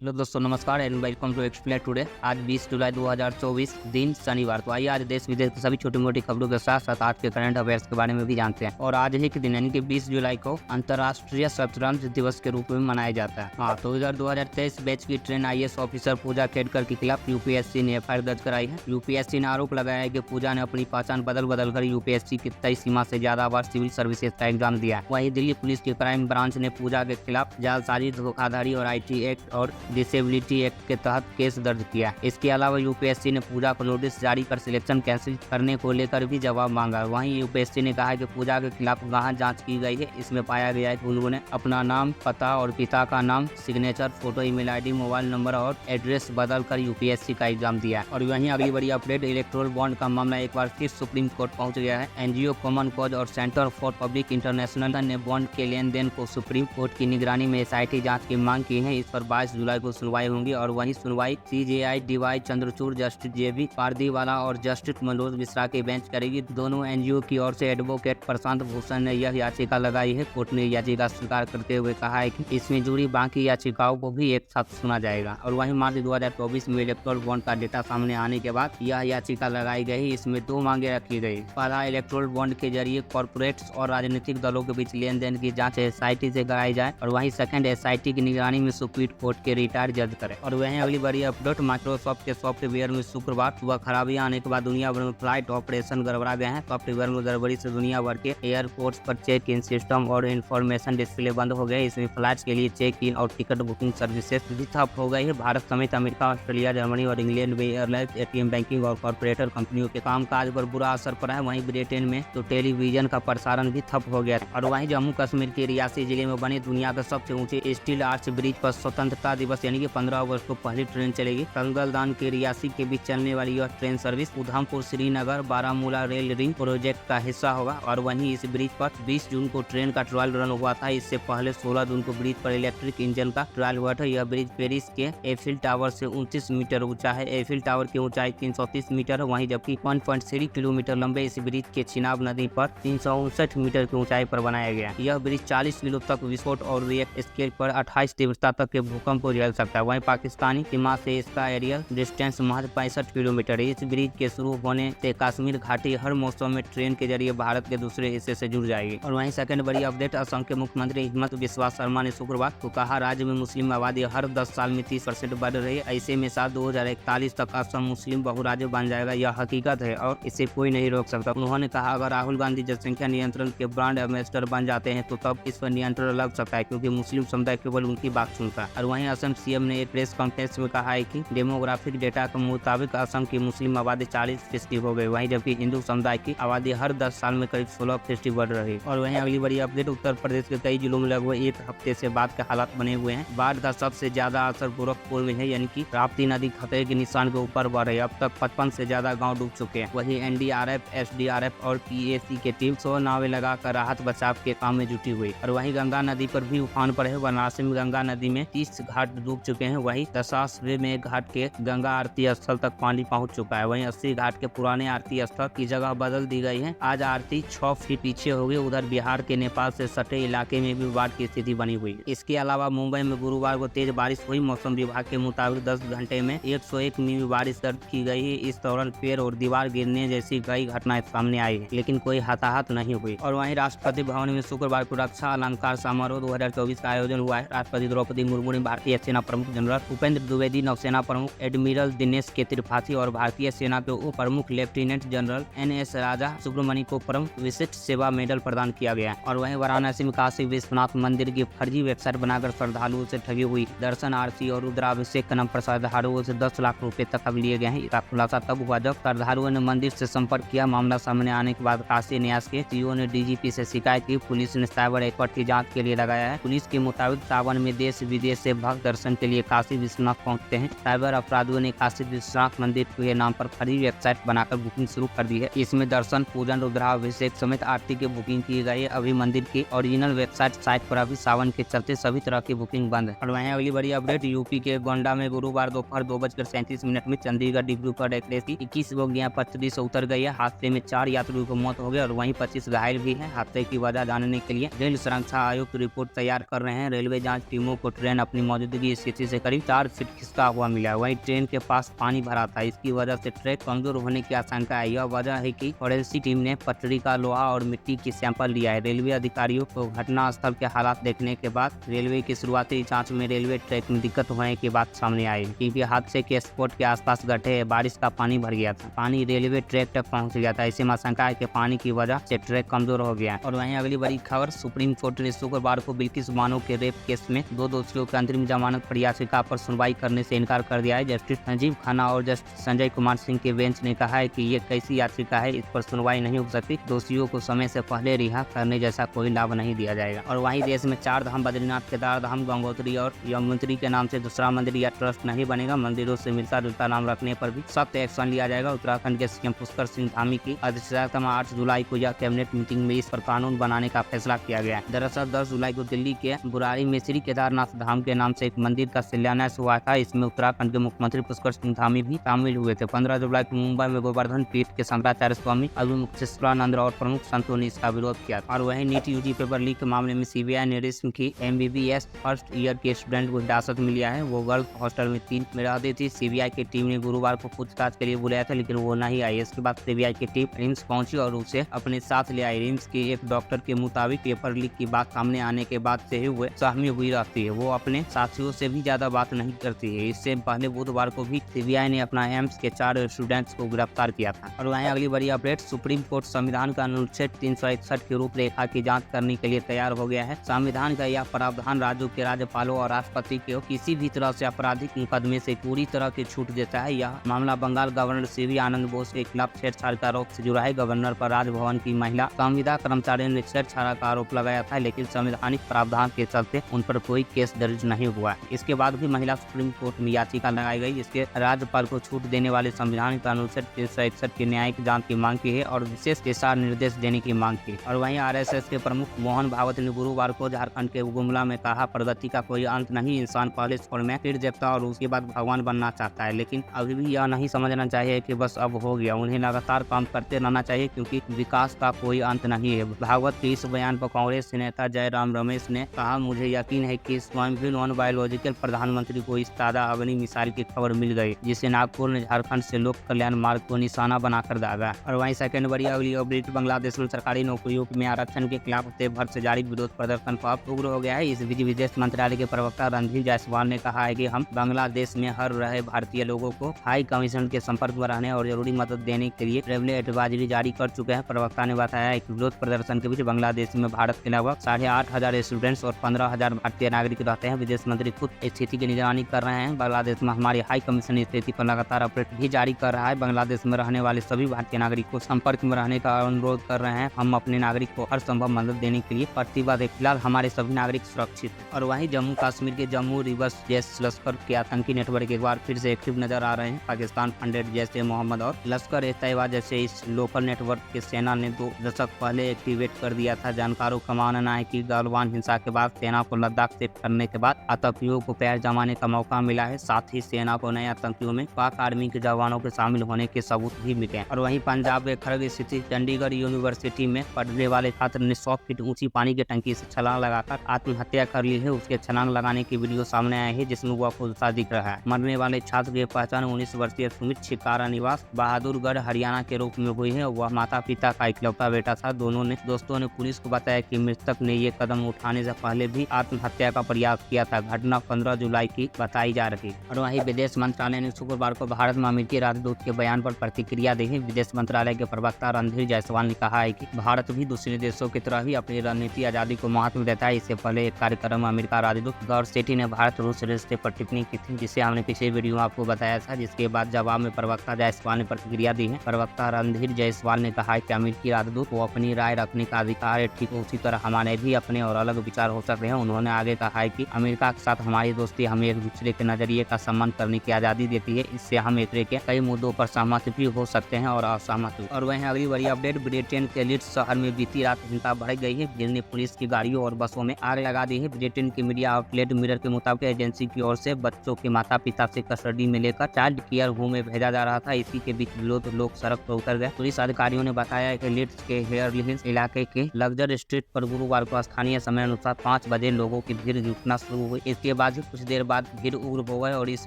Hello दोस्तों, नमस्कार and welcome to explain today. आज 20 जुलाई 2024 दिन शनिवार। तो आइए आज देश विदेश की सभी छोटी मोटी खबरों के साथ साथ आज के करंट अफेयर्स के बारे में भी जानते हैं। और आज ही के दिन यानी कि 20 जुलाई को अंतर्राष्ट्रीय शतरंज दिवस के रूप में मनाया जाता है। तो इधर 2023 बैच की ट्रेन IAS ऑफिसर पूजा खेड़कर के खिलाफ यूपीएससी ने FIR दर्ज कराई है। यूपीएससी ने आरोप लगाया है कि पूजा ने अपनी पहचान बदल कर यूपीएससी की तय सीमा से ज्यादा बार सिविल सर्विसेज का एग्जाम दिया है। वहीं दिल्ली पुलिस की क्राइम ब्रांच ने पूजा के खिलाफ जालसाजी, धोखाधड़ी और IT एक्ट और डिसेबिलिटी एक्ट के तहत केस दर्ज किया। इसके अलावा यूपीएससी ने पूजा को नोटिस जारी कर सिलेक्शन कैंसिल करने को लेकर भी जवाब मांगा। वहीं यूपीएससी ने कहा है कि पूजा के खिलाफ गहन जांच की गई है। इसमें पाया गया है कि उन्होंने अपना नाम, पता और पिता का नाम, signature, photo, email ID, mobile number और एड्रेस बदल कर यूपीएससी का एग्जाम दिया। और वहीं अगली बड़ी अपडेट, इलेक्टोरल बॉन्ड का मामला एक बार फिर सुप्रीम कोर्ट पहुंच गया है। एनजीओ कॉमन कॉज और सेंटर फॉर पब्लिक इंटरनेशनल ने बॉन्ड के लेन देन को सुप्रीम कोर्ट की निगरानी में SIT जाँच की मांग की है। इस पर 22 जुलाई को सुनवाई होंगी। और वहीं सुनवाई CJI DY Chandrachud, justice JB Pardiwala और जस्टिस मनोज मिश्रा की बेंच करेगी। दोनों एनजीओ की ओर से एडवोकेट प्रशांत भूषण ने यह याचिका लगाई है। कोर्ट ने याचिका स्वीकार करते हुए कहा है कि इसमें जुड़ी बाकी याचिकाओं को भी एक साथ सुना जाएगा। और वहीं मार्च 2024 में इलेक्टोरल बॉन्ड का डेटा सामने आने के बाद यह याचिका लगाई गई। इसमें 2 मांगे रखी गई। पहला, इलेक्टोरल बॉन्ड के जरिए कॉर्पोरेट्स और राजनीतिक दलों के बीच लेन देन की जाँच SIT से कराई जाए। और वहीं सेकंड, SIT की निगरानी में सुप्रीम कोर्ट के रिटायर्ड जज करे। और वहीं अगली बड़ी अपडेट, माइक्रोसॉफ्ट के सॉफ्टवेयर में शुक्रवार सुबह खराबी आने के बाद दुनिया भर में फ्लाइट ऑपरेशन गड़बड़ा गए हैं। सॉफ्टवेयर में गड़बड़ी से दुनिया भर के एयरपोर्ट्स पर चेक इन सिस्टम और इंफॉर्मेशन डिस्प्ले बंद हो गए। इसमें फ्लाइट्स के लिए चेक इन और टिकट बुकिंग सर्विसेज भी ठप हो गई है। भारत समेत अमेरिका, ऑस्ट्रेलिया, जर्मनी और इंग्लैंड में एयरलाइंस, ATM, बैंकिंग और कॉर्पोरेटर कंपनियों के कामकाज पर बुरा असर पड़ा है। वहीं ब्रिटेन में तो टेलीविजन का प्रसारण भी ठप हो गया। और वहीं जम्मू कश्मीर के रियासी जिले में बने दुनिया का सबसे ऊंचे स्टील आर्च ब्रिज पर स्वतंत्रता दिवस यानी कि 15 अगस्त को पहली ट्रेन चलेगी। तंगलदान के रियासी के बीच चलने वाली यह train service Udhampur, Srinagar, Baramulla rail ring project का हिस्सा होगा। और वहीं इस ब्रिज पर 20 जून को ट्रेन का ट्रायल रन हुआ था। इससे पहले 16 जून को ब्रिज पर इलेक्ट्रिक इंजन का ट्रायल हुआ था। यह ब्रिज पेरिस के एफिल टावर से 29 मीटर ऊंचा है। एफिल टावर की ऊंचाई 330 मीटर है। वहीं जबकि 1.3 किलोमीटर लंबे इस ब्रिज के चिनाब नदी पर 359 मीटर की ऊंचाई पर बनाया गया। यह ब्रिज 40 किलो तक विस्फोट और रिएक्ट स्केल पर 28 तीव्रता तक के भूकंप को झेल सकता है। वहीं पाकिस्तानी सीमा से इसका एरियल डिस्टेंस महज 65 किलोमीटर है। इस ब्रिज के शुरू होने से कश्मीर घाटी हर मौसम में ट्रेन के जरिए भारत के दूसरे हिस्से से जुड़ जाएगी। और वहीं सेकंड बड़ी अपडेट, असम के मुख्यमंत्री हिमंत बिस्वा शर्मा ने शुक्रवार को कहा, राज्य में मुस्लिम आबादी हर 10 साल में 30% बढ़ रही है। ऐसे में साल 2041 तक असम मुस्लिम बहुराज्य बन जाएगा। यह हकीकत है और इसे कोई नहीं रोक सकता। उन्होंने कहा, अगर राहुल गांधी जनसंख्या नियंत्रण के ब्रांड एम्बेसडर बन जाते हैं तो तब इस पर नियंत्रण लग सकता है, क्योंकि मुस्लिम समुदाय केवल उनकी बात सुनता है। और वहीं असम CM ने एक प्रेस कॉन्फ्रेंस में कहा है कि डेमोग्राफिक डेटा के मुताबिक असम की मुस्लिम आबादी 40% हो गई। वहीं जबकि हिंदू समुदाय की आबादी हर 10 साल में करीब 16% बढ़ रही है। और वहीं अगली बड़ी अपडेट, उत्तर प्रदेश के कई जिलों में लगभग एक हफ्ते से बाढ़ के हालात बने हुए हैं। बाढ़ का सबसे ज्यादा असर गोरखपुर में है, यानी कि राप्ती नदी खतरे के निशान के ऊपर बढ़ रही है। अब तक 55 से ज्यादा गाँव डूब चुके हैं। वहीं NDRF, SDRF और PAC के टीम 100 नावें लगाकर राहत बचाव के काम में जुटी हुई। और वहीं गंगा नदी पर भी उफान पर है। वाराणसी में गंगा नदी में 30 घाट डूब चुके हैं। वहीं दशाश्वमेध में घाट के गंगा आरती स्थल तक पानी पहुंच चुका है। वहीं 80 घाट के पुराने आरती स्थल की जगह बदल दी गई है। आज आरती 6 फीट पीछे हो गई। उधर बिहार के नेपाल से सटे इलाके में भी बाढ़ की स्थिति बनी हुई है। इसके अलावा मुंबई में गुरुवार को तेज बारिश हुई। मौसम विभाग के मुताबिक 10 घंटे में 101 मिमी बारिश दर्ज की गई है। इस दौरान पेड़ और दीवार गिरने जैसी कई घटनाएं सामने आई है, लेकिन कोई हताहत नहीं हुई। और वहीं राष्ट्रपति भवन में शुक्रवार को रक्षा अलंकार समारोह 2024 का आयोजन हुआ है। राष्ट्रपति द्रौपदी मुर्मू ने भारतीय सेना प्रमुख जनरल उपेंद्र द्विवेदी, नौसेना प्रमुख एडमिरल दिनेश के त्रिपाठी और भारतीय सेना के उप प्रमुख लेफ्टिनेंट जनरल NS राजा सुब्रमण्य को परम विशिष्ट सेवा मेडल प्रदान किया गया। और वहीं वाराणसी में काशी विश्वनाथ मंदिर की फर्जी वेबसाइट बनाकर श्रद्धालुओं से ठगी हुई। दर्शन, आरती और रुद्राभिषेक के नाम पर श्रद्धालुओं से 10 लाख रुपए तक अब लिए गए हैं। इसका खुलासा तब हुआ जब श्रद्धालुओं ने मंदिर से संपर्क किया। मामला सामने आने के बाद काशी न्यास के CEO ने DGP से शिकायत की। पुलिस ने साइबर एक्सपर्ट की जाँच के लिए लगाया है। पुलिस के मुताबिक सावन में देश विदेश से भक्त दर्शन के लिए काशी विश्वनाथ पहुंचते हैं। साइबर अपराधियों ने काशी विश्वनाथ मंदिर के नाम पर फर्जी वेबसाइट बनाकर बुकिंग शुरू कर दी है। इसमें दर्शन, पूजन, रुद्राभिषेक समेत आरती की बुकिंग की गई है। अभी मंदिर की ओरिजिनल वेबसाइट साइट पर अभी सावन के चलते सभी तरह की बुकिंग बंद है। और वहीं अगली बड़ी अपडेट, यूपी के गोंडा में गुरुवार दोपहर 2:37 में चंडीगढ़ डिब्रूगढ़ एक्सप्रेस की 21 बोगियां पटरी से उतर गई है। हादसे में 4 यात्रियों की मौत हो गई और वहीं 25 घायल भी है। हादसे की वजह जानने के लिए रेल सुरक्षा आयुक्त रिपोर्ट तैयार कर रहे हैं। रेलवे जाँच टीमों को ट्रेन अपनी मौजूदगी की स्थिति से करीब 4 फीट खिसका हुआ मिला। वहीं ट्रेन के पास पानी भरा था, इसकी वजह से ट्रैक कमजोर होने की आशंका है। यह वजह है कि फॉरेंसिक टीम ने पटरी का लोहा और मिट्टी की सैंपल लिया है। रेलवे अधिकारियों को घटना स्थल के हालात देखने के बाद रेलवे की शुरुआती जांच में रेलवे ट्रैक में दिक्कत होने की बात सामने आई, क्योंकि हादसे के स्पॉट के आसपास गड्ढे, बारिश का पानी भर गया था, पानी रेलवे ट्रैक तक पहुंच गया था। ऐसे में आशंका है कि पानी की वजह से ट्रैक कमजोर हो गया। और वहीं अगली बड़ी खबर, सुप्रीम कोर्ट ने शुक्रवार को बिल्किस बानो के रेप केस में 2 दोषियों की अंतरिम जमानत पर याचिका पर सुनवाई करने से इनकार कर दिया है। जस्टिस संजीव खन्ना और जस्टिस संजय कुमार सिंह के बेंच ने कहा है कि ये कैसी याचिका है, इस पर सुनवाई नहीं हो सकती। दोषियों को समय से पहले रिहा करने जैसा कोई लाभ नहीं दिया जाएगा। और वहीं देश में 4 धाम बद्रीनाथ, केदारधाम, गंगोत्री और यमुनोत्री के नाम से दूसरा मंदिर या ट्रस्ट नहीं बनेगा। मंदिरों से मिलता जुलता नाम रखने पर भी सख्त एक्शन लिया जाएगा। उत्तराखंड के सीएम पुष्कर सिंह धामी की अध्यक्षता में 8 जुलाई को यह कैबिनेट मीटिंग में इस पर कानून बनाने का फैसला किया गया है। दरअसल 10 जुलाई को दिल्ली के बुराड़ी में श्री केदारनाथ धाम के नाम से एक मंदिर का शिलान्यास हुआ था। इसमें उत्तराखंड के मुख्यमंत्री पुष्कर सिंह धामी भी शामिल हुए थे। 15 जुलाई को मुंबई में गोवर्धन पीठ के शंकराचार्य स्वामी अभिमुक्तेश्वरानंद और प्रमुख संतों ने इसका विरोध किया। और वहीं नीट यूजी पेपर लीक के मामले में सीबीआई ने रेशम की MBBS फर्स्ट ईयर के स्टूडेंट को हिरासत में लिया है। वो गर्ल्स हॉस्टल में 3 में रहती थी। सीबीआई की टीम ने गुरुवार को पूछताछ के लिए बुलाया था, लेकिन वो नहीं आई। इसके बाद सीबीआई की टीम रिम्स पहुंची और उसे अपने साथ ले आई। रिम्स के एक डॉक्टर के मुताबिक पेपर लीक की बात सामने आने के बाद से ही वो सहमी हुई रहती है। वो अपने साथियों से भी ज्यादा बात नहीं करती है। इससे पहले बुधवार को भी सीबीआई ने अपना एम्स के 4 स्टूडेंट्स को गिरफ्तार किया था। और वहीं अगली बड़ी अपडेट, सुप्रीम कोर्ट संविधान का अनुच्छेद 361 की रूपरेखा की जांच करने के लिए तैयार हो गया है। संविधान का यह प्रावधान राज्यों के राज्यपालों और राष्ट्रपति को किसी भी तरह से आपराधिक मुकदमे से पूरी तरह की छूट देता है। यह मामला बंगाल गवर्नर CV आनंद बोस के खिलाफ छेड़छाड़ का आरोप से जुड़ा है। गवर्नर पर राजभवन की महिला संविदा कर्मचारियों ने छेड़छाड़ का आरोप लगाया था, लेकिन संवैधानिक प्रावधान के चलते उन पर कोई केस दर्ज नहीं हुआ। इसके बाद भी महिला सुप्रीम कोर्ट में याचिका लगाई गई। इसके राज्यपाल को छूट देने वाले संविधान का अनुच्छेद 361 की न्यायिक जांच की मांग की है और विशेष दिशा निर्देश देने की मांग की। और वहीं RSS के प्रमुख मोहन भागवत ने गुरुवार को झारखंड के गुमला में कहा, प्रगति का कोई अंत नहीं। इंसान पहले स्वर में फिर देवता और उसके बाद भगवान बनना चाहता है, लेकिन अभी भी यह नहीं समझना चाहिए कि बस अब हो गया। उन्हें लगातार काम करते रहना चाहिए, क्योंकि विकास का कोई अंत नहीं है। भागवत के इस बयान पर कांग्रेस नेता जयराम रमेश ने कहा, मुझे यकीन है कि स्वयं नॉन बायोलॉजिकल प्रधानमंत्री को इस ताजा अग्नि मिसाइल की खबर मिल गई, जिसे नागपुर ने झारखंड से लोक कल्याण मार्ग को निशाना बनाकर दागा। और वहीं सेकंड बड़ी अगली अपडेट, बांग्लादेश में सरकारी नौकरियों में आरक्षण के खिलाफ देश भर से जारी विरोध प्रदर्शन को अब उग्र हो गया है। इस बीच विदेश मंत्रालय के प्रवक्ता रणधीर जायसवाल ने कहा है कि हम बांग्लादेश में हर रहे भारतीय लोगों को हाई कमीशन के संपर्क में रहने और जरूरी मदद देने के लिए ट्रैवल एडवाइजरी जारी कर चुके हैं। प्रवक्ता ने बताया कि विरोध प्रदर्शन के बीच बांग्लादेश में भारत के लगभग 8,500 स्टूडेंट्स और 15,000 भारतीय नागरिक रहते हैं। विदेश मंत्री खुद स्थिति की निगरानी कर रहे हैं। बांग्लादेश में हमारी हाई कमीशन स्थिति पर लगातार अपडेट भी जारी कर रहा है। बांग्लादेश में रहने वाले सभी भारतीय नागरिक को संपर्क में रहने का अनुरोध कर रहे हैं। हम अपने नागरिक को हर संभव मदद देने के लिए प्रतिबद्ध है। फिलहाल हमारे सभी नागरिक सुरक्षित हैं। और वहीं जम्मू कश्मीर के जम्मू रिवर्स जैश लश्कर के आतंकी नेटवर्क एक बार फिर से एक्टिव नजर आ रहे हैं। पाकिस्तान फंडेड जैश मोहम्मद और लश्कर ए तैयबा जैसे इस लोकल नेटवर्क के सेना ने 2 दशक पहले एक्टिवेट कर दिया था। जानकारों का मानना है कि गालवान हिंसा के बाद सेना को लद्दाख से करने के बाद आतंकियों को पैर जमाने का मौका मिला है। साथ ही सेना को नए आतंकियों में पाक आर्मी के जवानों के शामिल होने के सबूत भी मिले हैं। और वहीं पंजाब के खरग स्थित चंडीगढ़ यूनिवर्सिटी में पढ़ने वाले छात्र ने 100 फीट ऊंची पानी की टंकी से छलांग लगाकर आत्महत्या कर ली है। उसके छलांग लगाने की वीडियो सामने आए हैं, जिसमें वह खुदसा दिख रहा है। मरने वाले छात्र की पहचान 19 वर्षीय सुमित शिकारा निवास बहादुरगढ़ हरियाणा के रूप में हुई है। वह माता पिता का इकलौता बेटा था। दोस्तों ने पुलिस को बताया कि मृतक ने ये कदम उठाने से पहले भी आत्महत्या का प्रयास किया था। घटना 15 जुलाई की बताई जा रही। और वहीं विदेश मंत्रालय ने शुक्रवार को भारत में अमेरिकी राजदूत के बयान पर प्रतिक्रिया दी है। विदेश मंत्रालय के प्रवक्ता रणधीर जायसवाल ने कहा है कि भारत भी दूसरे देशों की तरह ही अपनी रणनीति आजादी को महत्व देता है। इससे पहले एक कार्यक्रम में अमेरिका राजदूत गौर सेठी ने भारत रूस रिश्ते पर टिप्पणी की थी, जिसे हमने पिछले वीडियो में आपको बताया था, जिसके बाद जवाब में प्रवक्ता जायसवाल ने प्रतिक्रिया दी है। प्रवक्ता रणधीर जायसवाल ने कहा है कि अमेरिकी राजदूत को अपनी राय रखने का अधिकार है, ठीक उसी तरह हमारे भी अपने और अलग विचार हो सकते हैं। उन्होंने आगे कहा है कि अमेरिका के साथ हमारी दोस्ती हमें एक दूसरे के नजरिए का सम्मान करने की आजादी देती है। इससे हम एक दूसरे के कई मुद्दों पर सहमत भी हो सकते हैं और असहमत भी। और वहीं अगली बड़ी अपडेट, ब्रिटेन के लीड्स शहर में बीती रात हिंसा बढ़ गई है। भीड़ ने पुलिस की गाड़ियों और बसों में आग लगा दी है। ब्रिटेन की मीडिया आउटलेट मिरर के मुताबिक एजेंसी की ओर से बच्चों के माता पिता से कस्टडी में लेकर चाइल्ड केयर होम में भेजा जा रहा था। इसी के बीच विरोध लोग सड़क पर उतर गए। पुलिस अधिकारियों ने बताया कि लीड्स के हेयर हिल्स इलाके के लग्जर स्ट्रीट पर गुरुवार को स्थानीय समय अनुसार 5 बजे लोगों की भीड़ जुटना शुरू हुई। इसके इसके बाद कुछ देर बाद भीड़ उग्र हो गए और इस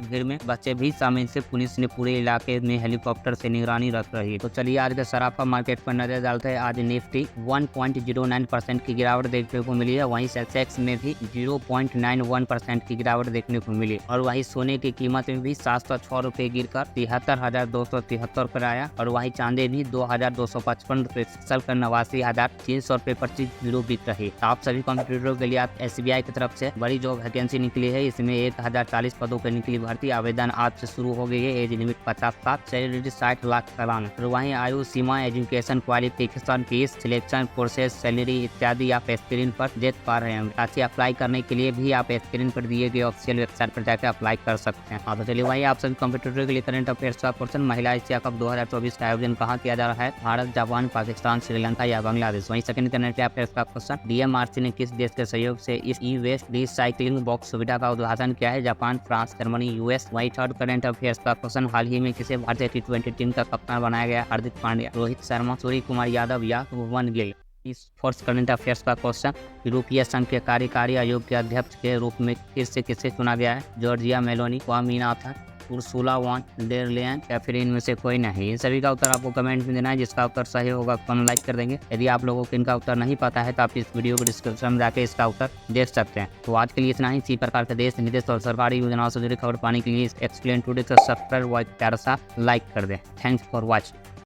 भीड़ में बच्चे भी शामिल से पुलिस ने पूरे इलाके में हेलीकॉप्टर से निगरानी रख रही है। तो चलिए आज के सराफा मार्केट पर नजर डालते हैं। आज निफ्टी 1.09% की गिरावट देखने को मिली है, वहीं सेंसेक्स में भी 0.91% की गिरावट देखने को मिली और वहीं सोने की कीमत में भी 706 रुपए गिरकर 73,273 पर आया और वहीं चांदी भी 2,255 रुपए फिसल कर 89,300 रुपए प्रति किलो बिक रही। आप सभी कंप्यूटरों के लिए आप SBI की तरफ से बड़ी जॉब वैकेंसी निकली है, इसमें 1040 पदों पर निकली भर्ती। आवेदन आज से शुरू हो गई है। एज लिमिट 50 साल, सैलरी 60 लाख सालाना और वहीं आयु सीमा, education qualification, fees, selection process, salary इत्यादि आप स्क्रीन पर देख पा रहे हैं। ताकि अप्लाई करने के लिए भी आप स्क्रीन पर दिए गए ऑफिशियल वेबसाइट पर जाकर अप्लाई कर सकते हैं। तो चलिए वहीं आप सभी कंप्यूटर के लिए करंट अफेयर्स का क्वेश्चन, महिला एशिया कप 2024 का आयोजन कहाँ किया जा रहा है? भारत, जापान, पाकिस्तान, श्रीलंका या बांग्लादेश? वहीं सेकंड करंट अफेयर्स का क्वेश्चन, DMRC ने किस देश के सहयोग से इस ई वेस्ट रिसाइकलिंग बॉक्स सुविधा का उद्घाटन किया है? Japan, France, Germany, US? वहीं थर्ड करंट अफेयर्स का क्वेश्चन, हाल ही में किसे भारतीय T20 टीम का कप्तान बनाया गया? हार्दिक पांड्या, रोहित शर्मा, सूर्य कुमार यादव या शुभमन गिल? इस फोर्थ करंट अफेयर्स का क्वेश्चन, यूरोपीय संघ के कार्यकारी आयोग के अध्यक्ष के रूप में फिर से किसे चुना गया है? Giorgia Meloni, Swaminathan, Ursula von der Leyen या फिर इनमें से कोई नहीं? इन सभी का उत्तर आपको कमेंट में देना है, जिसका उत्तर सही होगा कमेंट लाइक कर देंगे। यदि आप लोगों को इनका उत्तर नहीं पता है तो आप इस वीडियो को डिस्क्रिप्शन में जाकर इसका उत्तर देख सकते हैं। तो आज के लिए इतना ही। इसी प्रकार के देश, विदेश और सरकारी योजनाओं से जुड़ी खबर पाने के लिए एक्सप्लेन टुडे को सब्सक्राइब व प्यारा सा लाइक कर दें। Thanks for watching.